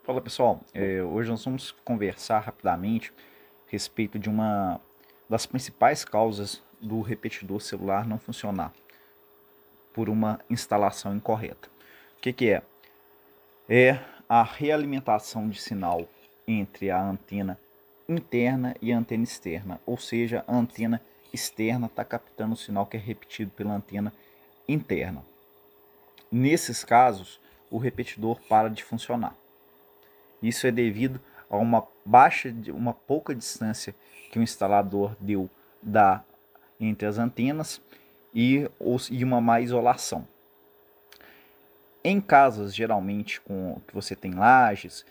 Fala pessoal, hoje nós vamos conversar rapidamente a respeito de uma das principais causas do repetidor celular não funcionar por uma instalação incorreta. O que é? É a realimentação de sinal entre a antena interna e a antena externa, ou seja, a antena externa está captando o sinal que é repetido pela antena interna. Nesses casos, o repetidor para de funcionar. Isso é devido a uma pouca distância que o instalador deu entre as antenas e uma má isolação. Em casas geralmente que você tem lajes,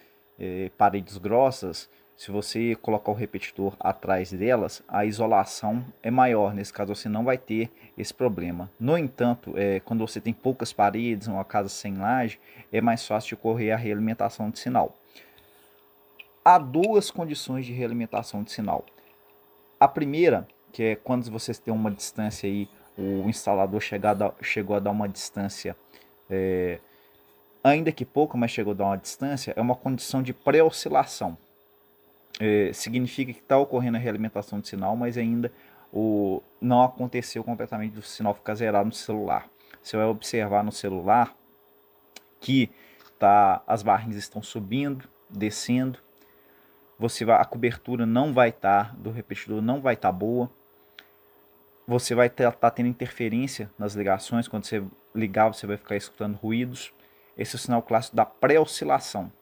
paredes grossas, se você colocar o repetidor atrás delas, a isolação é maior. Nesse caso você não vai ter esse problema. No entanto, quando você tem poucas paredes, uma casa sem laje, é mais fácil de ocorrer a realimentação de sinal. Há duas condições de realimentação de sinal. A primeira, que é quando você tem uma distância aí, o instalador chegou a dar uma distância, ainda que pouco, mas chegou a dar uma distância, é uma condição de pré-oscilação. Significa que está ocorrendo a realimentação de sinal, mas ainda não aconteceu completamente do sinal ficar zerado no celular. Você vai observar no celular que as barrinhas estão subindo, descendo, a cobertura não vai estar, do repetidor não vai estar boa. Você vai estar tendo interferência nas ligações. Quando você ligar, você vai ficar escutando ruídos. Esse é o sinal clássico da pré-oscilação,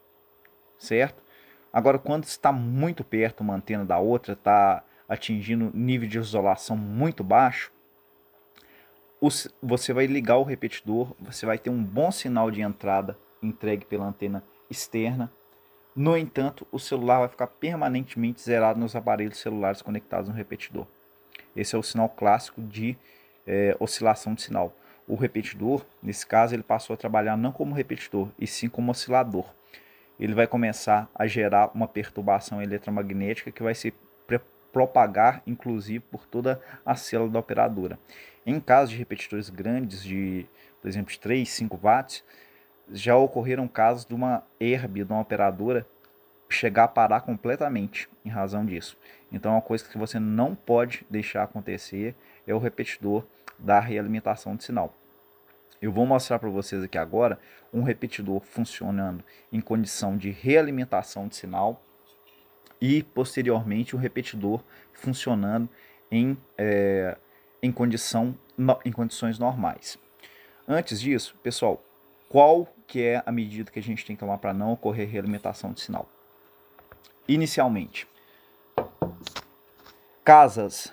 certo? Agora, quando está muito perto uma antena da outra, está atingindo nível de isolação muito baixo, você vai ligar o repetidor, você vai ter um bom sinal de entrada entregue pela antena externa. No entanto, o celular vai ficar permanentemente zerado nos aparelhos celulares conectados no repetidor. Esse é o sinal clássico de oscilação de sinal. O repetidor, nesse caso, ele passou a trabalhar não como repetidor, e sim como oscilador. Ele vai começar a gerar uma perturbação eletromagnética que vai se propagar, inclusive, por toda a célula da operadora. Em casos de repetidores grandes, por exemplo, de 3, 5 watts, já ocorreram casos de uma herb, de uma operadora, chegar a parar completamente em razão disso. Então, uma coisa que você não pode deixar acontecer é o repetidor da realimentação de sinal. Eu vou mostrar para vocês aqui agora um repetidor funcionando em condição de realimentação de sinal e, posteriormente, um repetidor funcionando em condições normais. Antes disso, pessoal, qual que é a medida que a gente tem que tomar para não ocorrer realimentação de sinal? Inicialmente, casas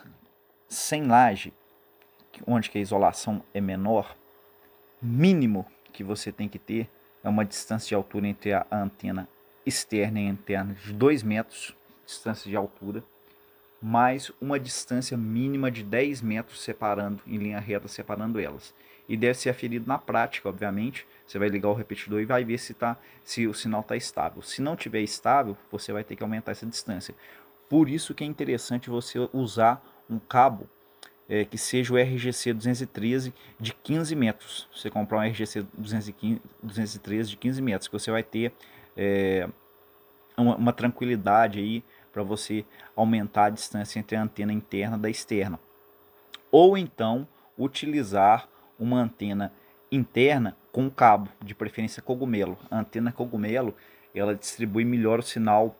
sem laje, onde que a isolação é menor, mínimo que você tem que ter é uma distância de altura entre a antena externa e interna de 2 metros, distância de altura, mais uma distância mínima de 10 metros separando, em linha reta, separando elas. E deve ser aferido na prática, obviamente. Você vai ligar o repetidor e vai ver se o sinal está estável. Se não estiver estável, você vai ter que aumentar essa distância. Por isso que é interessante você usar um cabo que seja o RGC 213 de 15 metros. Você comprar um RGC 213 de 15 metros, que você vai ter uma tranquilidade aí para você aumentar a distância entre a antena interna da externa. Ou então utilizar uma antena interna com cabo, de preferência cogumelo. A antena cogumelo, ela distribui melhor o sinal,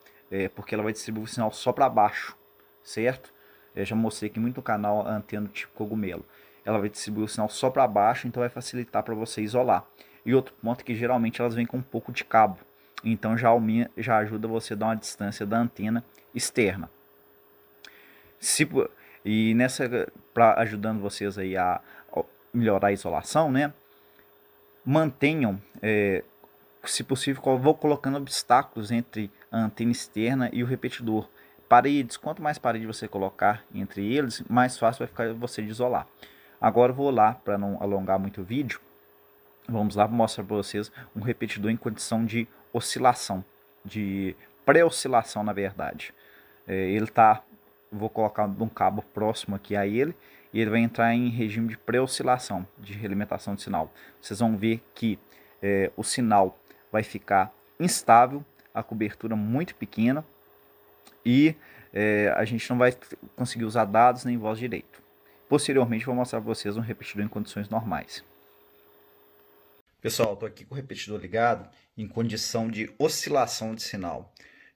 porque ela vai distribuir o sinal só para baixo, certo? Eu já mostrei aqui muito no canal a antena do tipo cogumelo. Ela vai distribuir o sinal só para baixo, então vai facilitar para você isolar. E outro ponto é que geralmente elas vêm com um pouco de cabo, então já ajuda você a dar uma distância da antena externa. E ajudando vocês aí a melhorar a isolação, né? Mantenham, se possível, vou colocando obstáculos entre a antena externa e o repetidor. Paredes, quanto mais parede você colocar entre eles, mais fácil vai ficar você de isolar. Agora eu vou lá, para não alongar muito o vídeo, vamos lá mostrar para vocês um repetidor em condição de oscilação, de pré-oscilação na verdade. Vou colocar um cabo próximo aqui a ele e ele vai entrar em regime de pré-oscilação, de realimentação de sinal. Vocês vão ver que o sinal vai ficar instável a cobertura muito pequena e a gente não vai conseguir usar dados nem voz direito. Posteriormente vou mostrar para vocês um repetidor em condições normais. Pessoal, estou aqui com o repetidor ligado em condição de oscilação de sinal,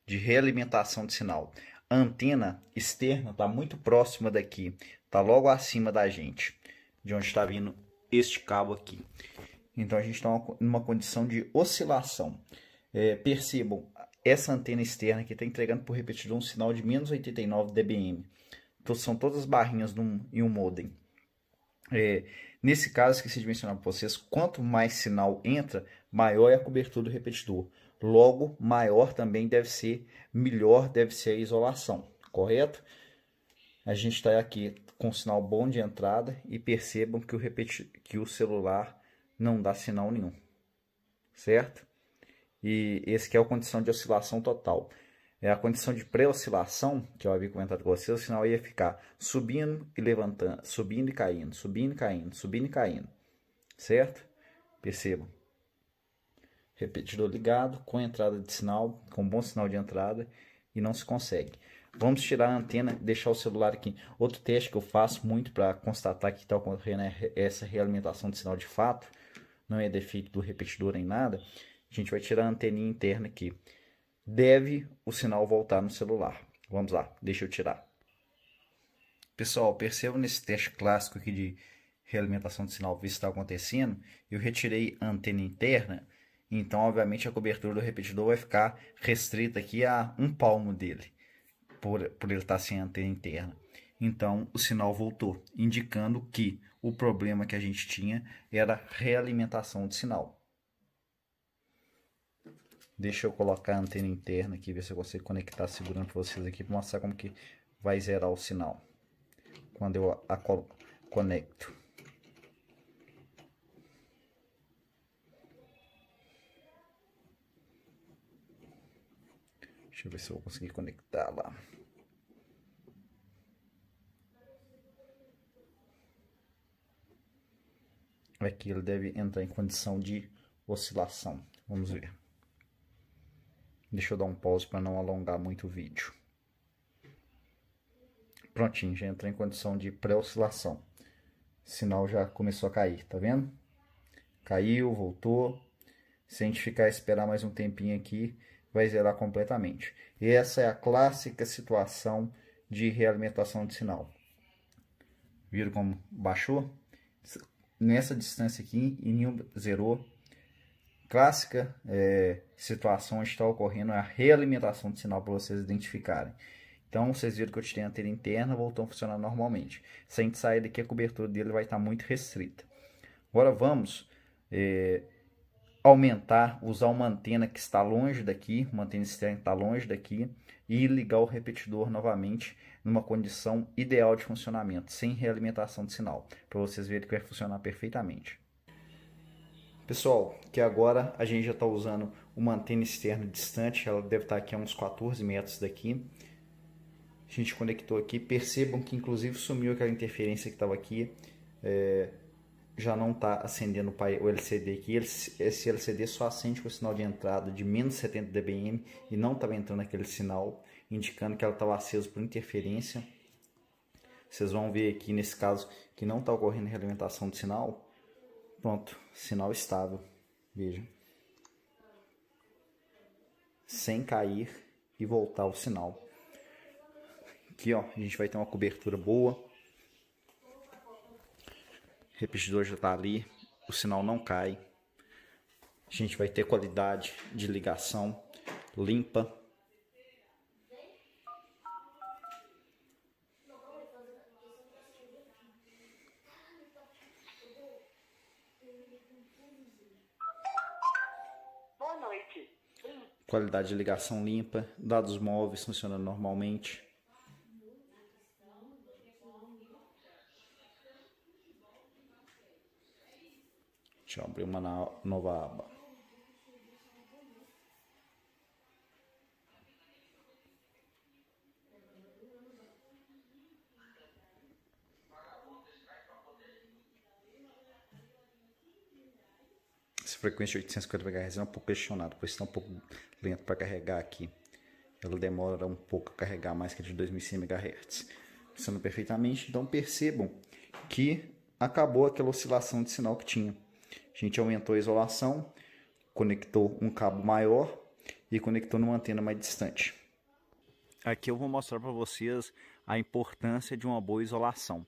de realimentação de sinal. A antena externa está muito próxima daqui, está logo acima da gente, de onde está vindo este cabo aqui. Então a gente está numa condição de oscilação. Percebam, essa antena externa aqui está entregando para o repetidor um sinal de menos 89 dBm. Então são todas as barrinhas em um modem. Nesse caso, esqueci de mencionar para vocês, quanto mais sinal entra, maior é a cobertura do repetidor. Logo, melhor deve ser a isolação, correto? A gente está aqui com um sinal bom de entrada e percebam que o celular não dá sinal nenhum, certo? E esse que é a condição de oscilação total. A condição de pré-oscilação, que eu havia comentado com vocês, o sinal ia ficar subindo e levantando, subindo e caindo, subindo e caindo, subindo e caindo, certo? Percebam. Repetidor ligado, com entrada de sinal, com bom sinal de entrada, e não se consegue. Vamos tirar a antena, deixar o celular aqui. Outro teste que eu faço muito para constatar que está ocorrendo essa realimentação de sinal de fato, não é defeito do repetidor nem nada. A gente vai tirar a anteninha interna aqui. Deve o sinal voltar no celular. Vamos lá, deixa eu tirar. Pessoal, percebam nesse teste clássico aqui de realimentação de sinal, ver se está acontecendo. Eu retirei a antena interna, então obviamente a cobertura do repetidor vai ficar restrita aqui a um palmo dele, por ele estar sem a antena interna. Então o sinal voltou, indicando que o problema que a gente tinha era a realimentação de sinal. Deixa eu colocar a antena interna aqui, ver se eu consigo conectar segurando para vocês aqui, para mostrar como que vai zerar o sinal quando eu a conecto. Deixa eu ver se eu vou conseguir conectar lá. Aqui ele deve entrar em condição de oscilação. Vamos ver. Deixa eu dar um pause para não alongar muito o vídeo. Prontinho, já entrou em condição de pré-oscilação. O sinal já começou a cair, tá vendo? Caiu, voltou. Se a gente ficar a esperar mais um tempinho aqui, vai zerar completamente. E essa é a clássica situação de realimentação de sinal. Viram como baixou? Nessa distância aqui, e nenhum zerou. Clássica situação onde está ocorrendo a realimentação de sinal para vocês identificarem. Então, vocês viram que eu tirei a antena interna, voltou a funcionar normalmente. Se a gente sair daqui, a cobertura dele vai estar muito restrita. Agora vamos usar uma antena que está longe daqui, uma antena externa que está longe daqui, e ligar o repetidor novamente numa condição ideal de funcionamento, sem realimentação de sinal, para vocês verem que vai funcionar perfeitamente. Pessoal, que agora a gente já está usando uma antena externa distante, ela deve estar aqui a uns 14 metros daqui. A gente conectou aqui, percebam que inclusive sumiu aquela interferência que estava aqui, já não está acendendo o LCD aqui. Esse LCD só acende com o sinal de entrada de menos 70 dBm e não estava entrando aquele sinal, indicando que ela estava acesa por interferência. Vocês vão ver aqui nesse caso que não está ocorrendo realimentação de sinal. Pronto, sinal estável, veja, sem cair e voltar o sinal. Aqui ó, a gente vai ter uma cobertura boa, o repetidor já está ali, o sinal não cai, a gente vai ter qualidade de ligação limpa. Qualidade de ligação limpa, dados móveis funcionando normalmente. Deixa eu abrir uma nova aba. Se frequência de 850 MHz é um pouco questionada, pois está um pouco lento para carregar aqui. Ela demora um pouco a carregar mais que a de 2100 MHz. Funcionando perfeitamente, então percebam que acabou aquela oscilação de sinal que tinha. A gente aumentou a isolação, conectou um cabo maior e conectou numa antena mais distante. Aqui eu vou mostrar para vocês a importância de uma boa isolação.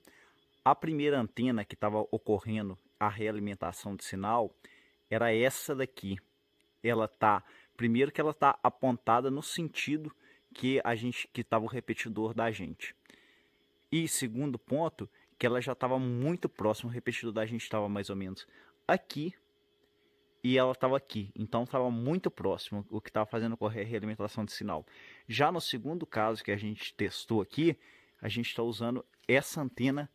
A primeira antena que estava ocorrendo a realimentação de sinal era essa daqui. Primeiro que ela está apontada no sentido que estava o repetidor da gente. E segundo ponto, que ela já estava muito próximo, o repetidor da gente estava mais ou menos aqui e ela estava aqui, então estava muito próximo, o que estava fazendo ocorrer a realimentação de sinal. Já no segundo caso que a gente testou aqui, a gente está usando essa antena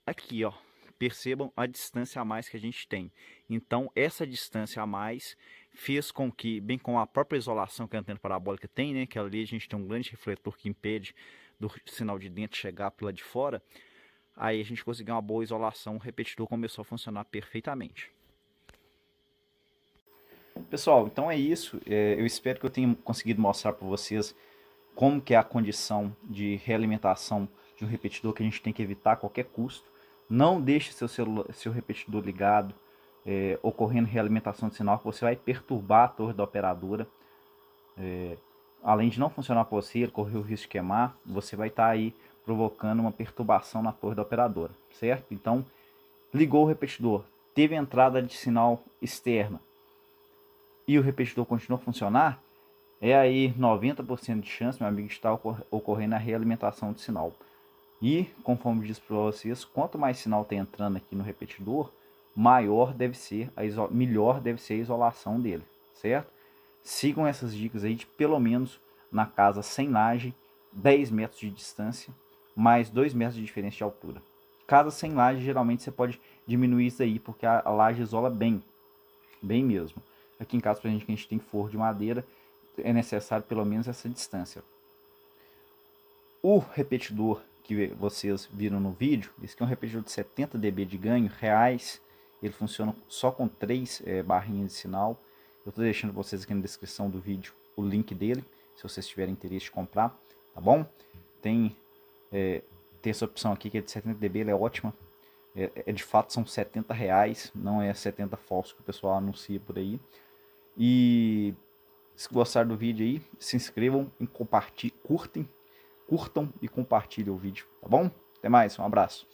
aqui, ó. Percebam a distância a mais que a gente tem. Então essa distância a mais fez com que, bem com a própria isolação que a antena parabólica tem, né, que ali a gente tem um grande refletor que impede do sinal de dentro chegar para lá de fora, aí a gente conseguiu uma boa isolação, o repetidor começou a funcionar perfeitamente. Pessoal, então é isso. Eu espero que eu tenha conseguido mostrar para vocês como que é a condição de realimentação de um repetidor que a gente tem que evitar a qualquer custo. Não deixe seu repetidor ligado, ocorrendo realimentação de sinal, que você vai perturbar a torre da operadora. Além de não funcionar para você, ele correr o risco de queimar, você vai estar aí provocando uma perturbação na torre da operadora, certo? Então, ligou o repetidor, teve entrada de sinal externa e o repetidor continuou a funcionar, é aí 90% de chance, meu amigo, de estar ocorrendo a realimentação de sinal. E, conforme disse para vocês, quanto mais sinal tem entrando aqui no repetidor, melhor deve ser a isolação dele, certo? Sigam essas dicas aí de pelo menos na casa sem laje, 10 metros de distância, mais 2 metros de diferença de altura. Casa sem laje, geralmente você pode diminuir isso aí, porque a laje isola bem mesmo. Aqui em casa, pra gente que a gente tem forro de madeira, é necessário pelo menos essa distância. O repetidor que vocês viram no vídeo, esse aqui é um repetidor de 70 dB de ganho, reais. Ele funciona só com 3 barrinhas de sinal. Eu estou deixando vocês aqui na descrição do vídeo o link dele, se vocês tiverem interesse de comprar, tá bom? Tem essa opção aqui que é de 70 dB, ela é ótima. De fato são 70 reais, não é 70 falso que o pessoal anuncia por aí. E se gostaram do vídeo aí, se inscrevam e curtam e compartilhem o vídeo, tá bom? Até mais, um abraço.